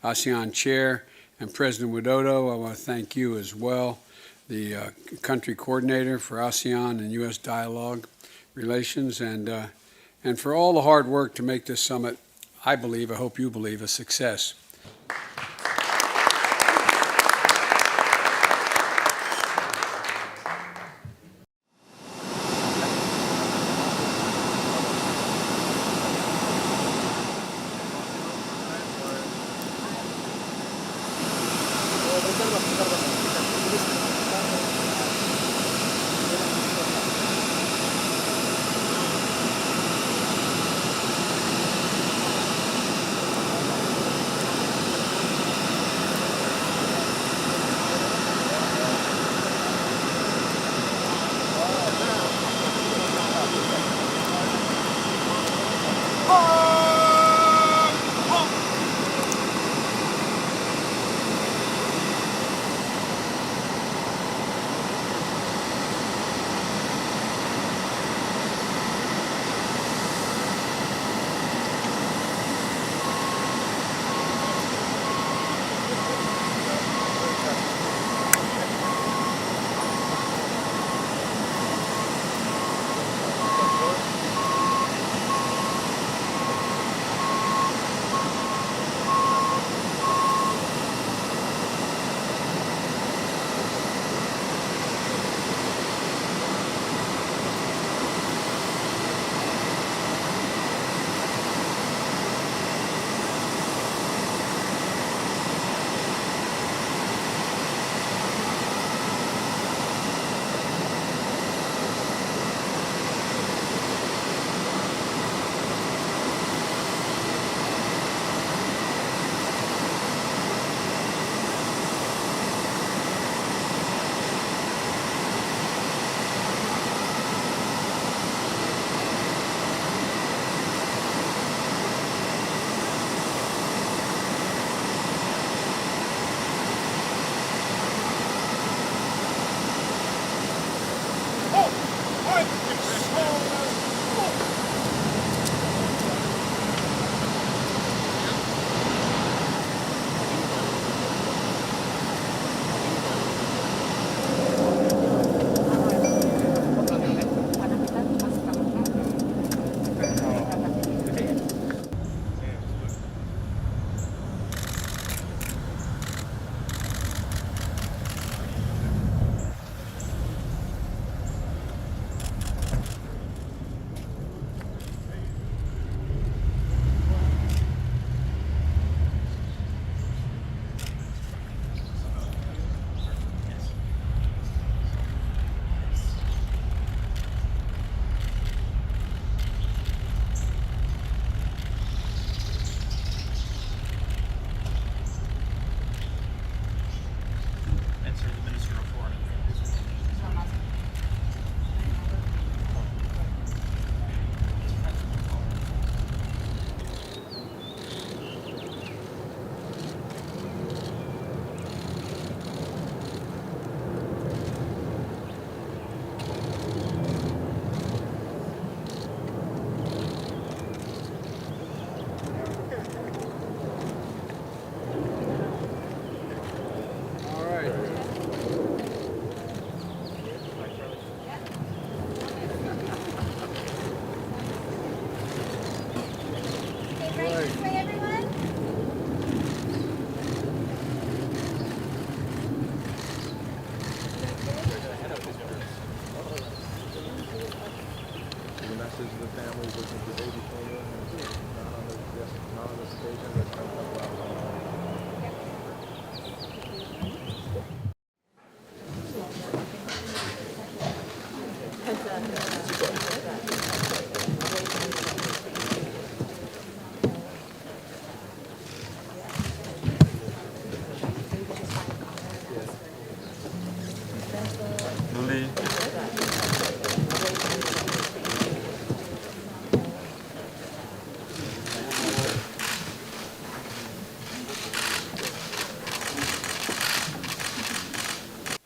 ASEAN Chair and President Widodo, I want to thank you as well, the country coordinator for ASEAN and U.S. dialogue relations, and for all the hard work to make this summit, I hope you believe, a success.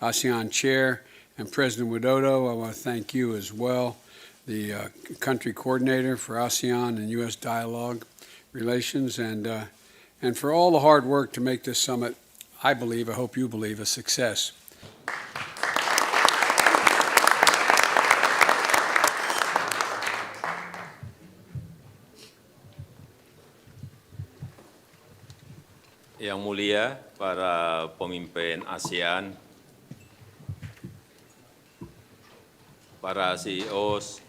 ASEAN Chair and President Widodo, I want to thank you as well, the country coordinator for ASEAN and U.S. dialogue relations, and and for all the hard work to make this summit, I hope you believe, a success. Yang mulia para pemimpin ASEAN, para CEOs,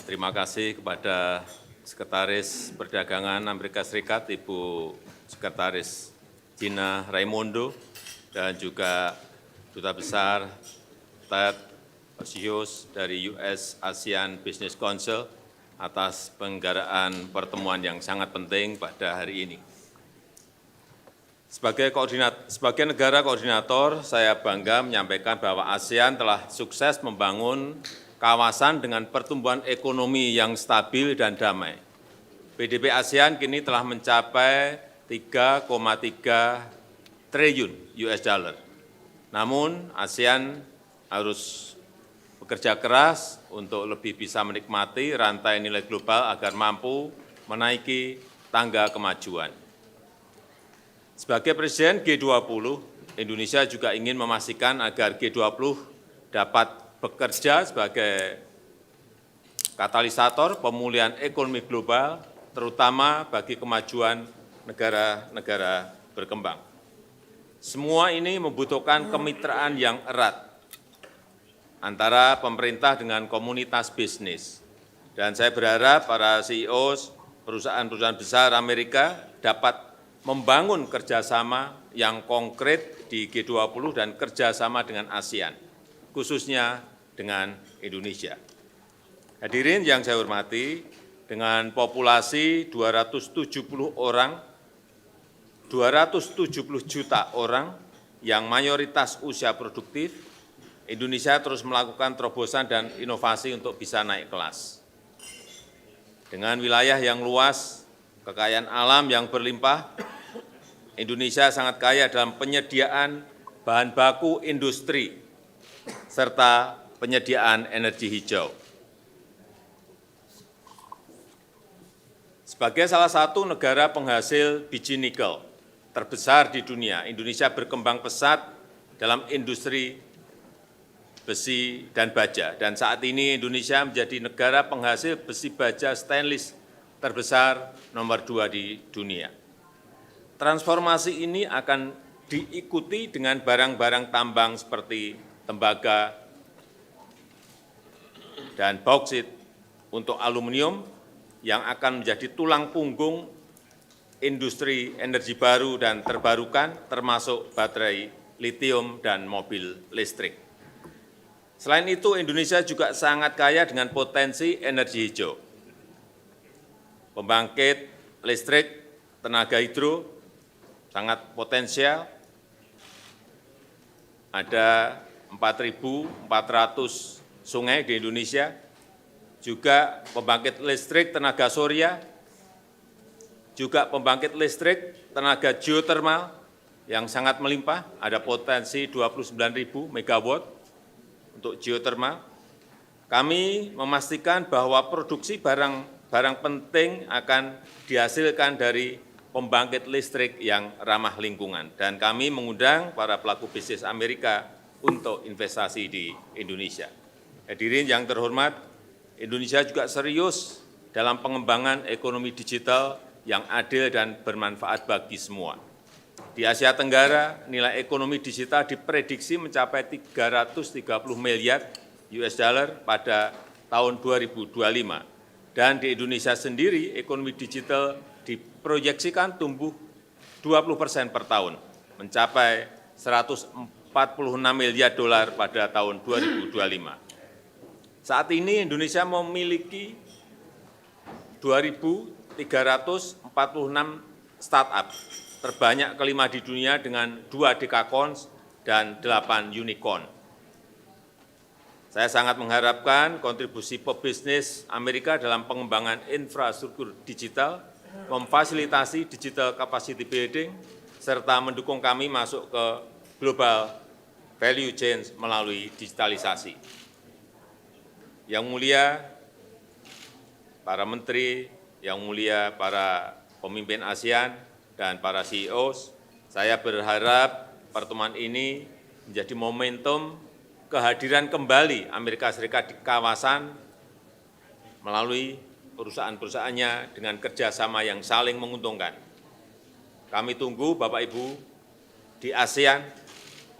terima kasih kepada Sekretaris Perdagangan Amerika Serikat, Ibu Sekretaris Gina Raimondo, dan juga Duta Besar Ted Osius dari US ASEAN Business Council atas penyelenggaraan pertemuan yang sangat penting pada hari ini. Sebagai negara koordinator, saya bangga menyampaikan bahwa ASEAN telah sukses membangun kawasan dengan pertumbuhan ekonomi yang stabil dan damai. PDB ASEAN kini telah mencapai 3,3 triliun US dollar. Namun, ASEAN harus bekerja keras untuk lebih bisa menikmati rantai nilai global agar mampu menaiki tangga kemajuan. Sebagai Presiden G20, Indonesia juga ingin memastikan agar G20 dapat bekerja sebagai katalisator pemulihan ekonomi global, terutama bagi kemajuan negara-negara berkembang. Semua ini membutuhkan kemitraan yang erat antara pemerintah dengan komunitas bisnis. Dan saya berharap para CEO perusahaan-perusahaan besar Amerika dapat membangun kerjasama yang konkret di G20 dan kerjasama dengan ASEAN, khususnya dengan Indonesia. Hadirin yang saya hormati, dengan populasi 270 juta orang yang mayoritas usia produktif, Indonesia terus melakukan terobosan dan inovasi untuk bisa naik kelas. Dengan wilayah yang luas, kekayaan alam yang berlimpah, Indonesia sangat kaya dalam penyediaan bahan baku industri serta penyediaan energi hijau. Sebagai salah satu negara penghasil biji nikel terbesar di dunia, Indonesia berkembang pesat dalam industri besi dan baja. Dan saat ini Indonesia menjadi negara penghasil besi baja stainless terbesar nomor 2 di dunia. Transformasi ini akan diikuti dengan barang-barang tambang seperti tembaga dan bauksit untuk aluminium yang akan menjadi tulang punggung industri energi baru dan terbarukan termasuk baterai litium dan mobil listrik. Selain itu, Indonesia juga sangat kaya dengan potensi energi hijau. Pembangkit listrik tenaga hidro sangat potensial, ada 4.400 sungai di Indonesia, juga pembangkit listrik tenaga surya, juga pembangkit listrik tenaga geotermal yang sangat melimpah, ada potensi 29.000 megawatt untuk geotermal. Kami memastikan bahwa produksi barang penting akan dihasilkan dari pembangkit listrik yang ramah lingkungan. Dan kami mengundang para pelaku bisnis Amerika untuk investasi di Indonesia. Hadirin yang terhormat, Indonesia juga serius dalam pengembangan ekonomi digital yang adil dan bermanfaat bagi semua. Di Asia Tenggara, nilai ekonomi digital diprediksi mencapai 330 miliar US dollar pada tahun 2025. Dan di Indonesia sendiri, ekonomi digital diproyeksikan tumbuh 20% per tahun, mencapai 146 miliar dolar pada tahun 2025. Saat ini Indonesia memiliki 2.346 startup, terbanyak kelima di dunia dengan 2 dekakorns dan 8 unicorn. Saya sangat mengharapkan kontribusi pebisnis Amerika dalam pengembangan infrastruktur digital, memfasilitasi digital capacity building, serta mendukung kami masuk ke global value chain melalui digitalisasi. Yang mulia para menteri, yang mulia para pemimpin ASEAN dan para CEO, saya berharap pertemuan ini menjadi momentum kehadiran kembali Amerika Serikat di kawasan melalui perusahaan-perusahaannya dengan kerjasama yang saling menguntungkan. Kami tunggu Bapak Ibu di ASEAN,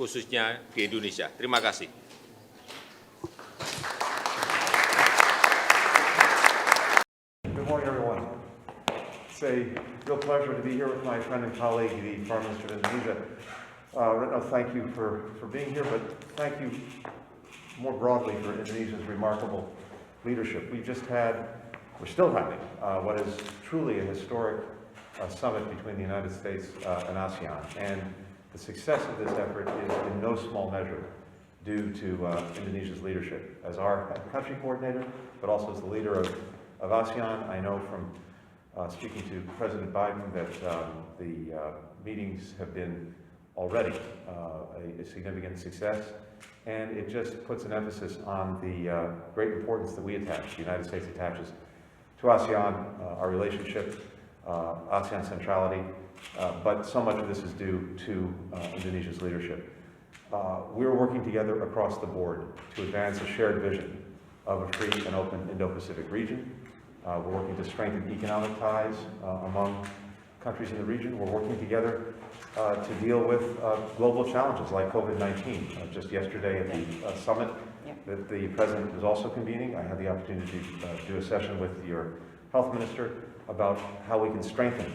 khususnya di Indonesia. Terima kasih. Good morning, everyone. It's a real pleasure to be here with my friend and colleague, the Foreign Minister of Indonesia. Retno, thank you for being here, but thank you more broadly for Indonesia's remarkable leadership. We're still having what is truly a historic summit between the United States and ASEAN. And the success of this effort is in no small measure due to Indonesia's leadership as our country coordinator, but also as the leader of ASEAN. I know from speaking to President Biden that the meetings have been already a significant success, and it just puts an emphasis on the great importance that we attach, the United States attaches to ASEAN, our relationship, ASEAN centrality, but so much of this is due to Indonesia's leadership. We're working together across the board to advance a shared vision of a free and open Indo-Pacific region. We're working to strengthen economic ties among countries in the region. We're working together to deal with global challenges like COVID-19. Just yesterday at the summit that the President is also convening, I had the opportunity to do a session with your health minister about how we can strengthen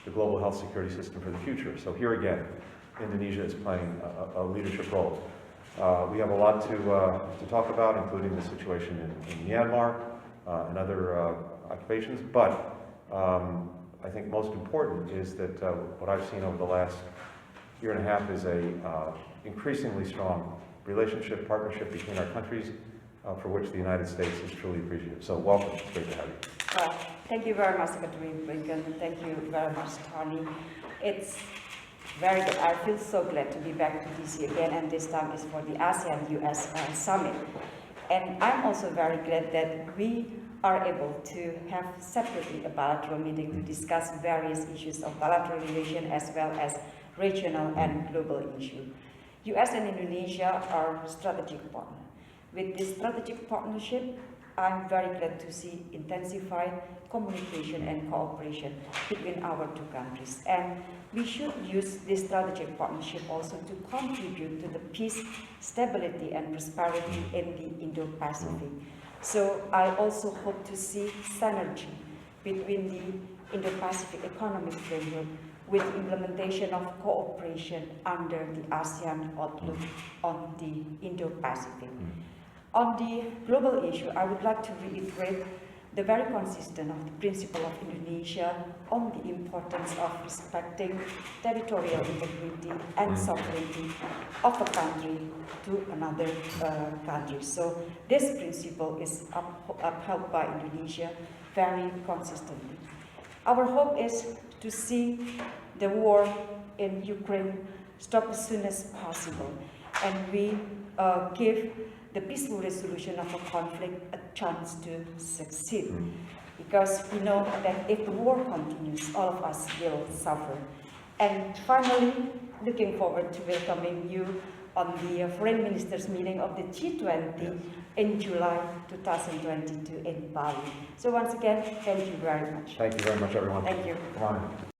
the global health security system for the future. So here again, Indonesia is playing a leadership role. We have a lot to talk about, including the situation in Myanmar and other occupations, but I think most important is that what I've seen over the last year and a half is a increasingly strong relationship, partnership between our countries, for which the United States is truly appreciative. So welcome, it's great to have you. Well, thank you very much, Secretary Blinken. Thank you very much, Tony. It's very good. I feel so glad to be back to DC again, and this time is for the ASEAN-US Summit. And I'm also very glad that we are able to have separately a bilateral meeting to discuss various issues of bilateral relation as well as regional and global issues. US and Indonesia are strategic partners. With this strategic partnership, I'm very glad to see intensified communication and cooperation between our two countries. And we should use this strategic partnership also to contribute to the peace, stability, and prosperity in the Indo-Pacific. So I also hope to see synergy between the Indo-Pacific Economic Framework with implementation of cooperation under the ASEAN Outlook on the Indo-Pacific. On the global issue, I would like to reiterate the very consistent of the principle of Indonesia on the importance of respecting territorial integrity and sovereignty of a country to another country. So this principle is upheld by Indonesia very consistently. Our hope is to see the war in Ukraine stop as soon as possible, and we give the peaceful resolution of a conflict a chance to succeed. Because we know that if the war continues, all of us will suffer. And finally, looking forward to welcoming you on the Foreign Ministers meeting of the G20 in July 2022 in Bali. So once again, thank you very much. Thank you very much, everyone. Thank you. Come on.